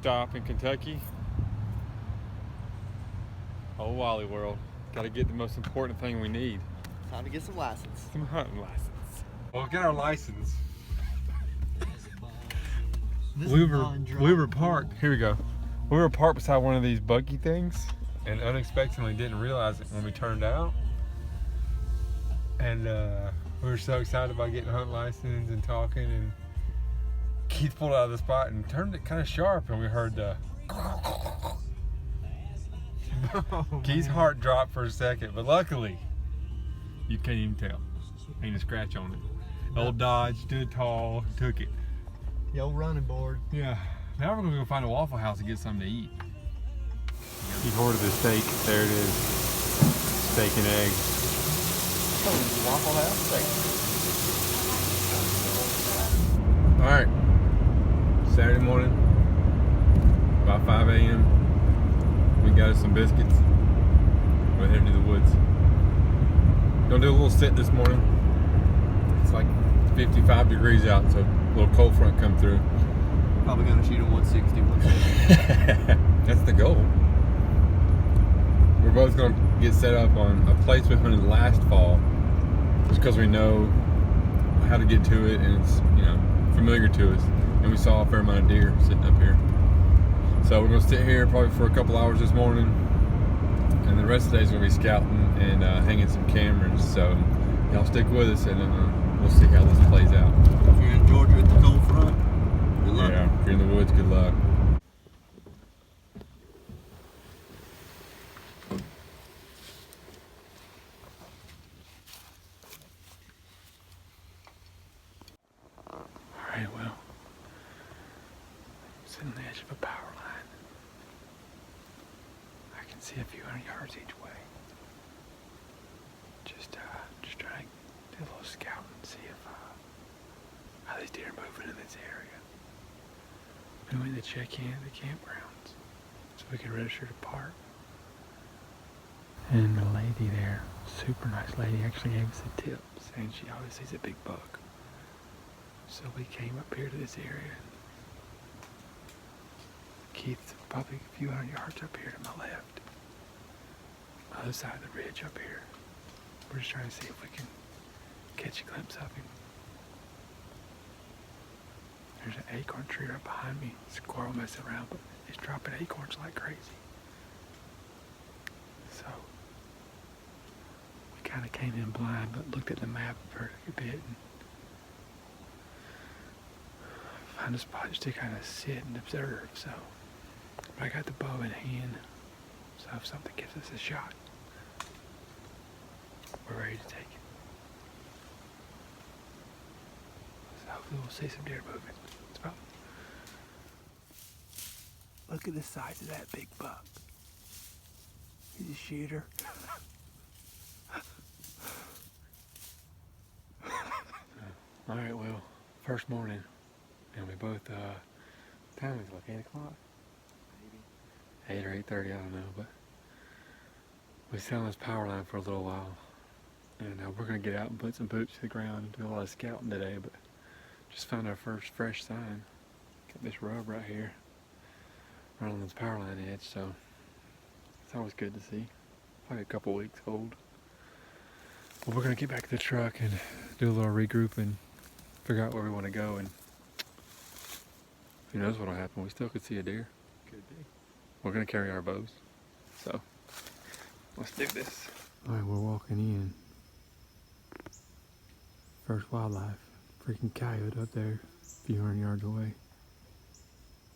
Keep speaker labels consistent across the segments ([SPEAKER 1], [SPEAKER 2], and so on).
[SPEAKER 1] stop in Kentucky. Oh, Wally World. Gotta get the most important thing we need.
[SPEAKER 2] Time to get some license.
[SPEAKER 1] Some hunting license. Well, get our license. We were parked. Here we go. We were parked beside one of these buggy things and unexpectedly didn't realize it when we turned out. And we were so excited about getting a hunting license and talking, and Keith pulled out of the spot and turned it kind of sharp, and we heard the Keith's heart dropped for a second, but luckily you can't even tell. Ain't a scratch on it. Old Dodge stood tall, took it.
[SPEAKER 2] The old running board.
[SPEAKER 1] Yeah. Now we're gonna go find a Waffle House and get something to eat. He ordered the steak. There it is. Steak and eggs.
[SPEAKER 2] Waffle House steak.
[SPEAKER 1] All right. Saturday morning, about 5 a.m. We got us some biscuits. We're heading to the woods. Gonna do a little sit this morning. It's like 55 degrees out, so a little cold front come through.
[SPEAKER 2] Probably gonna shoot a 160, 170.
[SPEAKER 1] That's the goal. We're both gonna get set up on a place we hunted last fall, just because we know how to get to it and it's, you know, familiar to us. And we saw a fair amount of deer sitting up here. So we're gonna sit here probably for a couple hours this morning, and the rest of the day is gonna be scouting and hanging some cameras. So y'all stick with us, and we'll see how this plays out.
[SPEAKER 2] If you're in Georgia at the cold front, good luck.
[SPEAKER 1] Yeah, if you're in the woods, good luck. Alright, well, I'm sitting on the edge of a power line. I can see a few hundred yards each way. Just trying to do a little scouting and see if how these deer are moving in this area. We went to check in the campgrounds so we could register to park. And the lady there, super nice lady, actually gave us a tip saying she always sees a big buck. So we came up here to this area. Keith's probably a few hundred yards up here to my left. Other side of the ridge up here. We're just trying to see if we can catch a glimpse of him. There's an acorn tree right behind me. Squirrel messing around, but he's dropping acorns like crazy. So we kind of came in blind, but looked at the map for a bit and found a spot just to kind of sit and observe. So I got the bow in hand, so if something gives us a shot, we're ready to take it. So hopefully we'll see some deer moving. It's about, look at the size of that big buck. He's a shooter. All right, well, first morning, and we both, time is like 8 o'clock? Maybe. 8 or 8:30, I don't know, but we sat on this power line for a little while, and we're gonna get out and put some boots to the ground and do a lot of scouting today, but just found our first fresh sign. Got this rub right here, right on this power line edge, so it's always good to see. Probably a couple weeks old. But we're gonna get back to the truck and do a little regroup and figure out where we want to go, and who knows what'll happen. We still could see a deer. Could be. We're gonna carry our bows, so let's do this. All right, we're walking in. First wildlife. Freaking coyote up there, a few hundred yards away.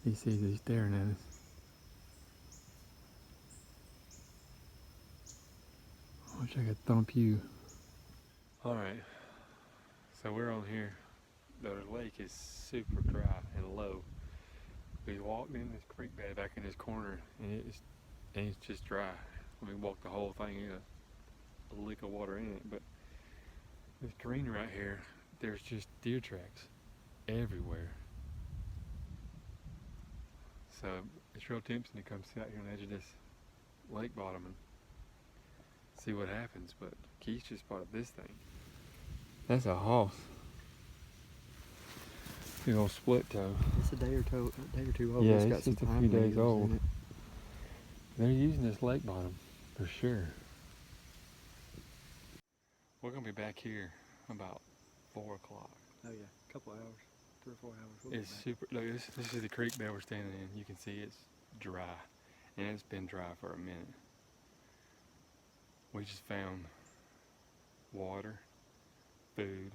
[SPEAKER 1] He sees he's staring at us. I wish I could thump you. Alright, so we're on here. The lake is super dry and low. We walked in this creek bed back in this corner, and it's just dry. We walked the whole thing, a lick of water in it, but this green right here, there's just deer tracks everywhere. So it's real tempting to come sit out here on the edge of this lake bottom and see what happens, but Keith just spotted this thing. That's a hoss. Big old split toe.
[SPEAKER 2] It's a day or two old.
[SPEAKER 1] Yeah,
[SPEAKER 2] It's
[SPEAKER 1] it's
[SPEAKER 2] got some
[SPEAKER 1] just a
[SPEAKER 2] pine
[SPEAKER 1] few days
[SPEAKER 2] needles
[SPEAKER 1] old.
[SPEAKER 2] in it.
[SPEAKER 1] They're using this lake bottom for sure. We're gonna be back here about 4 o'clock.
[SPEAKER 2] Oh yeah, a couple hours, 3 or 4 hours. We'll
[SPEAKER 1] It's super. Look, this is the creek that we're standing in. You can see it's dry, and it's been dry for a minute. We just found water, food,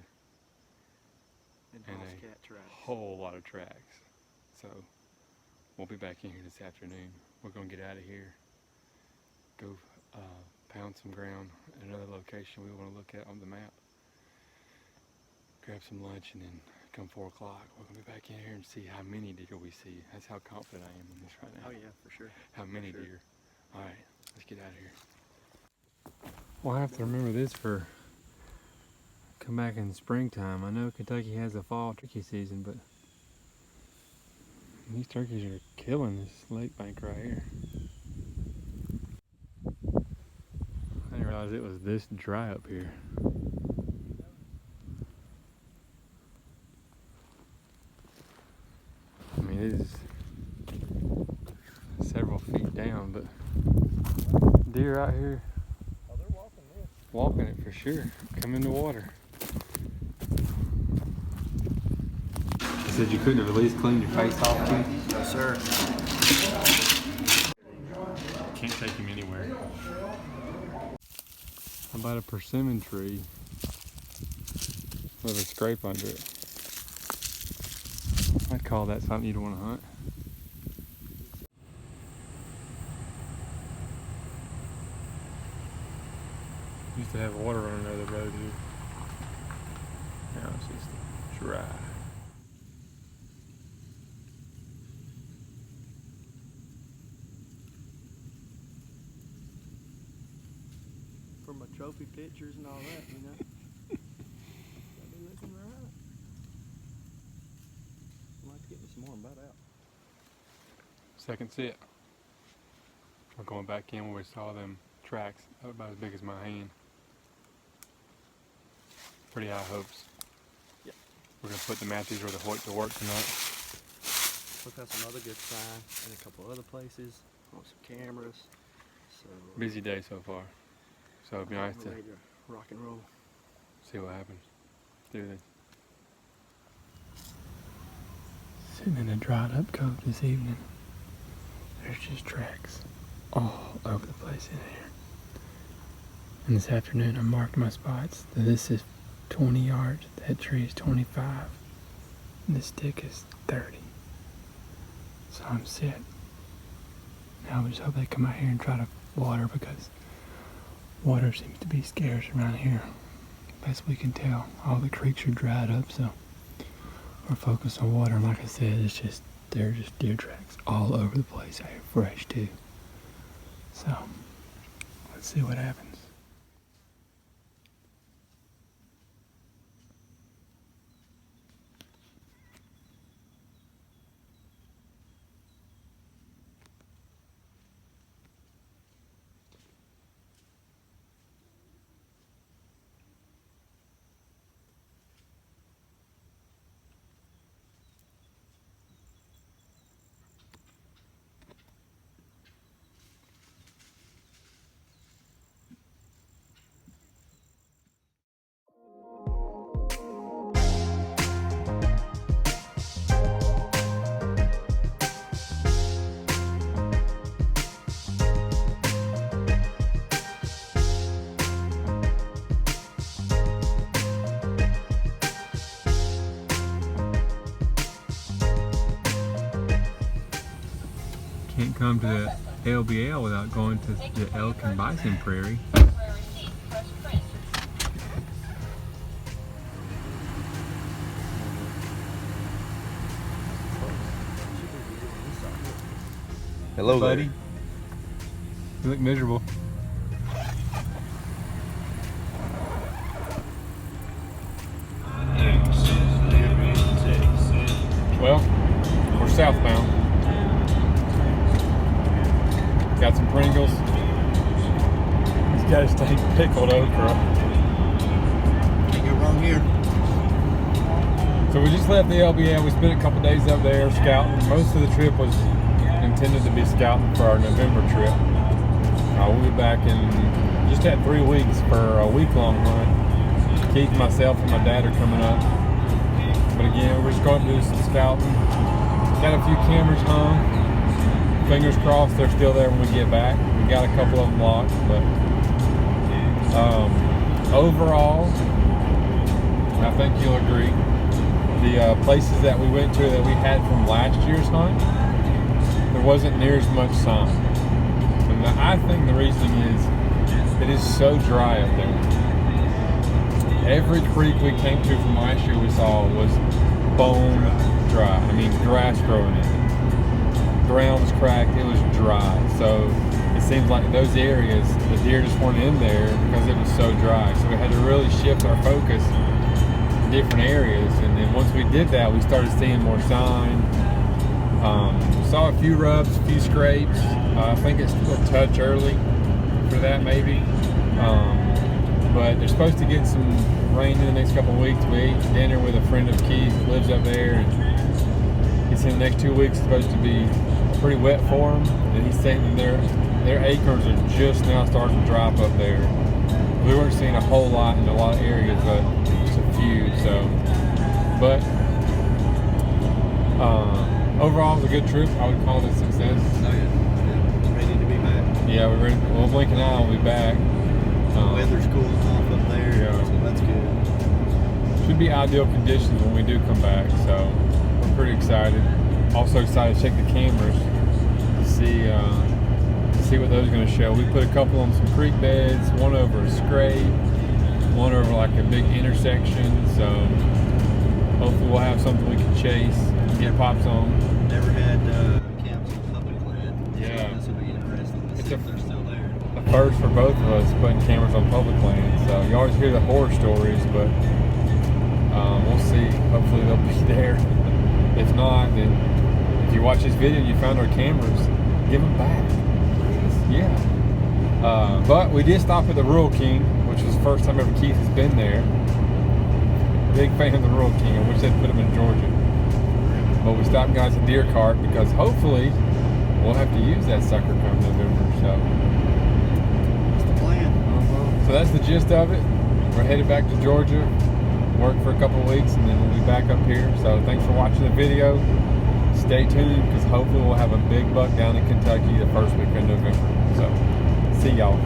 [SPEAKER 2] and
[SPEAKER 1] and
[SPEAKER 2] house
[SPEAKER 1] a
[SPEAKER 2] cat tracks.
[SPEAKER 1] whole lot of tracks. So we'll be back in here this afternoon. We're gonna get out of here, go pound some ground at another location we want to look at on the map, grab some lunch, and then come 4 o'clock, we're gonna be back in here and see how many deer we see. That's how confident I am in this right now.
[SPEAKER 2] Oh yeah, for sure.
[SPEAKER 1] How many deer. All right, let's get out of here. We'll have to remember this for come back in springtime. I know Kentucky has a fall turkey season, but these turkeys are killing this lake bank right here. I didn't realize it was this dry up here. I mean, it is several feet down, but deer out here walking it for sure. Come in the water. You said you couldn't have at least cleaned your face off, too?
[SPEAKER 2] No sir.
[SPEAKER 1] Can't take him anywhere. How about a persimmon tree with a scrape under it? I'd call that something you'd want to hunt. Used to have water running under the road here. Now it's just dry.
[SPEAKER 2] For my trophy pictures and all that, you know. Gotta be looking right. I'd like to get me some more and butt out.
[SPEAKER 1] Second sit. We're going back in where we saw them tracks about as big as my hand. Pretty high hopes.
[SPEAKER 2] Yeah.
[SPEAKER 1] We're gonna put the Matthews or the Hoyt to work tonight.
[SPEAKER 2] We've had some other good sign in a couple other places on some cameras. So
[SPEAKER 1] Busy day so far. So it'd be nice to
[SPEAKER 2] we're ready to rock and roll.
[SPEAKER 1] see what happens. Do this. Sitting in a dried up cove this evening. There's just tracks all over the place in here. And this afternoon I marked my spots. This is 20 yards, that tree is 25, and this stick is 30. So I'm set. Now we just hope they come out here and try to water, because water seems to be scarce around here. Best we can tell, all the creeks are dried up, so we're focused on water. And like I said, they're just deer tracks all over the place. They're fresh too. So let's see what happens. Can't come to the LBL without going to the elk and bison prairie.
[SPEAKER 2] Hello,
[SPEAKER 1] buddy. You look miserable. Well, we're southbound. Got some Pringles. These guys take pickled okra.
[SPEAKER 2] Can't go wrong here.
[SPEAKER 1] It's So we just left the LBL. We spent a couple days up there scouting. Most of the trip was intended to be scouting for our November trip. We'll be back in just at 3 weeks for a week-long hunt. Keith, myself, and my dad are coming up. But again, we're just going to do some scouting. Got a few cameras hung. Fingers crossed they're still there when we get back. We got a couple of them locked, but overall, I think you'll agree. The places that we went to that we had from last year's hunt, there wasn't near as much sign. And I think the reason is it is so dry up there. Every creek we came to from last year we saw was bone dry. I mean, grass growing in it. Ground was cracked, it was dry. So it seems like those areas, the deer just weren't in there because it was so dry. So we had to really shift our focus to different areas. And then once we did that, we started seeing more sign. Saw a few rubs, a few scrapes. I think it's a touch early for that maybe. But they're supposed to get some rain in the next couple of weeks. We ate dinner with a friend of Keith that lives up there. And he said the next 2 weeks is supposed to be pretty wet for them. And he's saying that their acorns are just now starting to drop up there. We weren't seeing a whole lot in a lot of areas, but just a few. So, but overall, it was a good trip. I would call it a success.
[SPEAKER 2] Oh yeah. Ready to be back.
[SPEAKER 1] Yeah, we're ready. Well, Blink and I will be back.
[SPEAKER 2] The weather's cooling off up there,
[SPEAKER 1] yeah.
[SPEAKER 2] so that's good.
[SPEAKER 1] Should be ideal conditions when we do come back, so we're pretty excited. Also excited to check the cameras to see what those are going to show. We put a couple on some creek beds, one over a scrape, one over like a big intersection, so hopefully we'll have something we can chase and get pops on.
[SPEAKER 2] Never had camps on public land.
[SPEAKER 1] Yeah.
[SPEAKER 2] So this will be interesting to see if they're still there.
[SPEAKER 1] The first for both of us putting cameras on public land, so you always hear the horror stories, but we'll see. Hopefully they'll be there. If not, then if you watch this video and you found our cameras, give them back. Yeah. But we did stop at the Rural King, which was the first time ever Keith has been there. Big fan of the Rural King. I wish they'd put him in Georgia. But we stopped and got a deer cart because hopefully we'll have to use that sucker come November. So
[SPEAKER 2] That's the plan.
[SPEAKER 1] So that's the gist of it. We're headed back to Georgia, work for a couple of weeks, and then we'll be back up here. So thanks for watching the video. Stay tuned because hopefully we'll have a big buck down in Kentucky the first week of November. So see y'all.